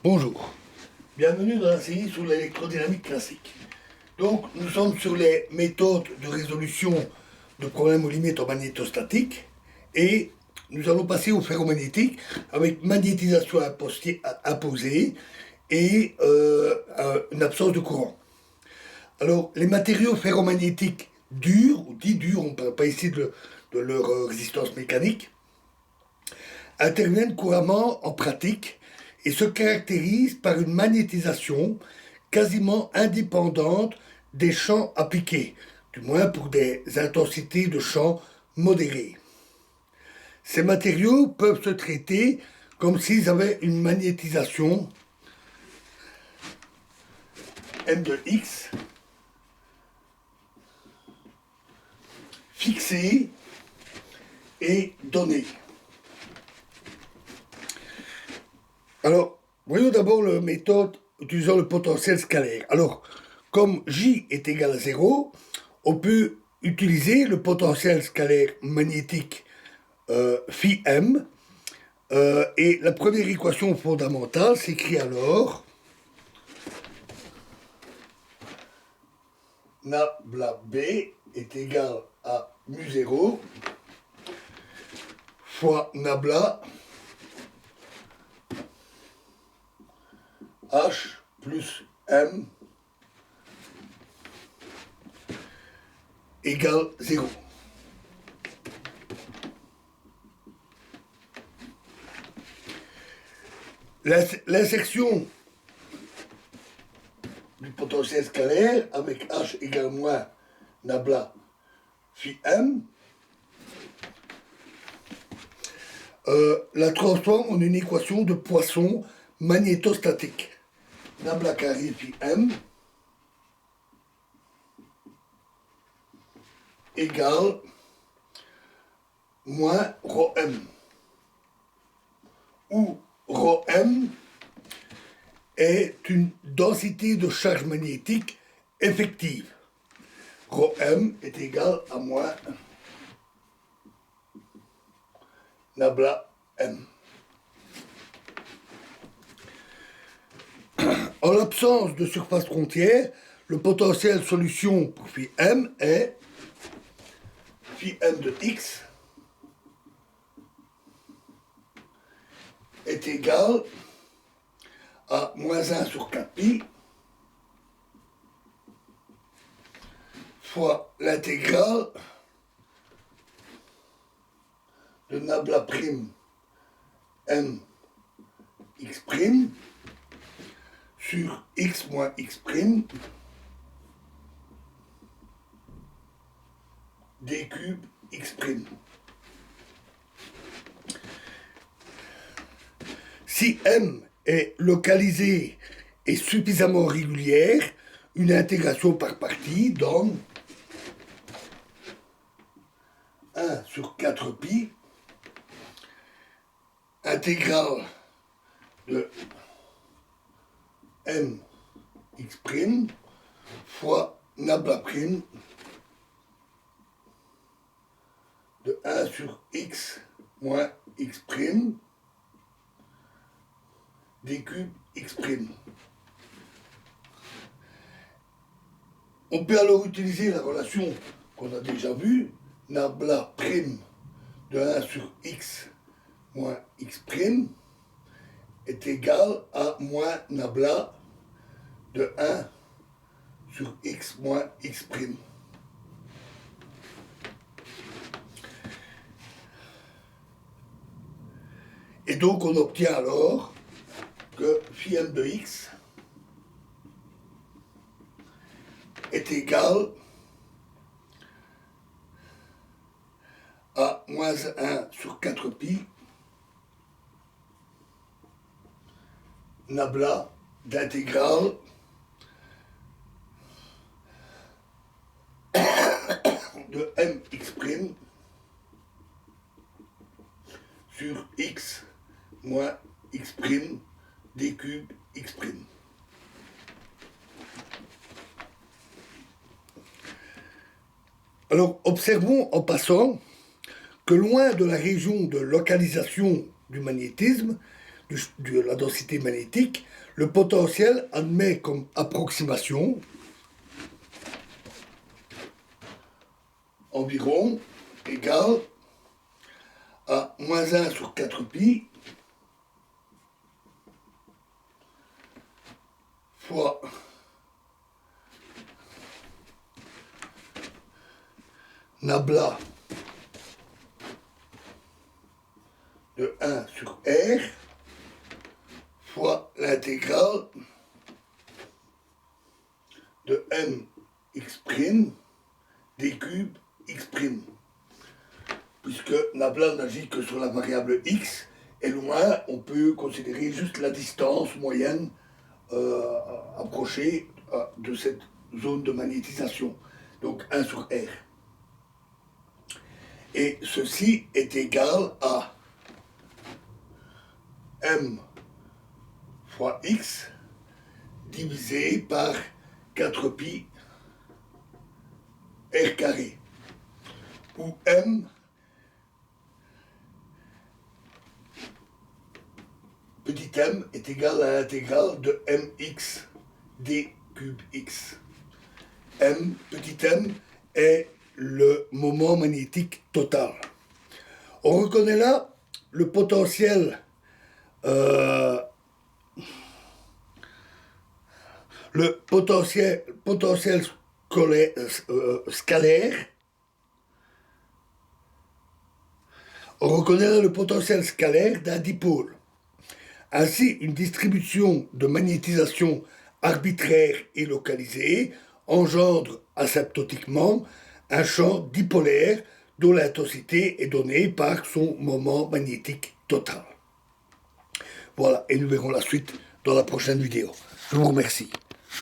Bonjour, bienvenue dans la série sur l'électrodynamique classique. Donc nous sommes sur les méthodes de résolution de problèmes aux limites en magnétostatique et nous allons passer au ferromagnétique avec magnétisation imposée et une absence de courant. Alors les matériaux ferromagnétiques durs, ou dits durs, on ne parle pas ici de leur résistance mécanique, interviennent couramment en pratique et se caractérisent par une magnétisation quasiment indépendante des champs appliqués, du moins pour des intensités de champs modérées. Ces matériaux peuvent se traiter comme s'ils avaient une magnétisation M de X fixée et donnée. Alors, voyons d'abord la méthode utilisant le potentiel scalaire. Alors, comme J est égal à 0, on peut utiliser le potentiel scalaire magnétique phi m. Et la première équation fondamentale s'écrit alors nabla B est égal à mu0 fois nabla H plus M égale 0. L'insertion du potentiel scalaire avec H égale moins nabla phi M la transforme en une équation de Poisson magnétostatique. Nabla carré phi M égale moins rho M, où rho M est une densité de charge magnétique effective. Rho M est égal à moins nabla M. En l'absence de surface frontière, le potentiel solution pour phi M est phi M de X est égal à moins 1 sur 4pi fois l'intégrale de nabla prime M x prime sur x moins x prime d cube x prime. Si M est localisée et suffisamment régulière, une intégration par partie donne 1 sur 4pi intégrale de M x prime fois nabla prime de 1 sur x moins x prime d cube x prime. On peut alors utiliser la relation qu'on a déjà vue, nabla prime de 1 sur x moins x prime est égal à moins nabla de 1 sur x moins x prime. Et donc on obtient alors que phi m de x est égal à moins 1 sur 4pi nabla d'intégrale de mx' sur x moins x' d cube x'. Alors observons en passant que loin de la région de localisation du magnétisme, de la densité magnétique, le potentiel admet comme approximation environ égale à moins 1 sur 4pi fois nabla de 1 sur R fois l'intégrale de mx' d cube x'. Puisque nabla n'agit que sur la variable x, et loin, on peut considérer juste la distance moyenne approchée de cette zone de magnétisation, donc 1 sur R. Et ceci est égal à m fois x divisé par 4pi r carré, où m petit m est égal à l'intégrale de mx d cube x. M petit m est le moment magnétique total. On reconnaît là le potentiel scalaire. On reconnaît là le potentiel scalaire d'un dipôle. Ainsi, une distribution de magnétisation arbitraire et localisée engendre asymptotiquement un champ dipolaire dont l'intensité est donnée par son moment magnétique total. Voilà, et nous verrons la suite dans la prochaine vidéo. Je vous remercie.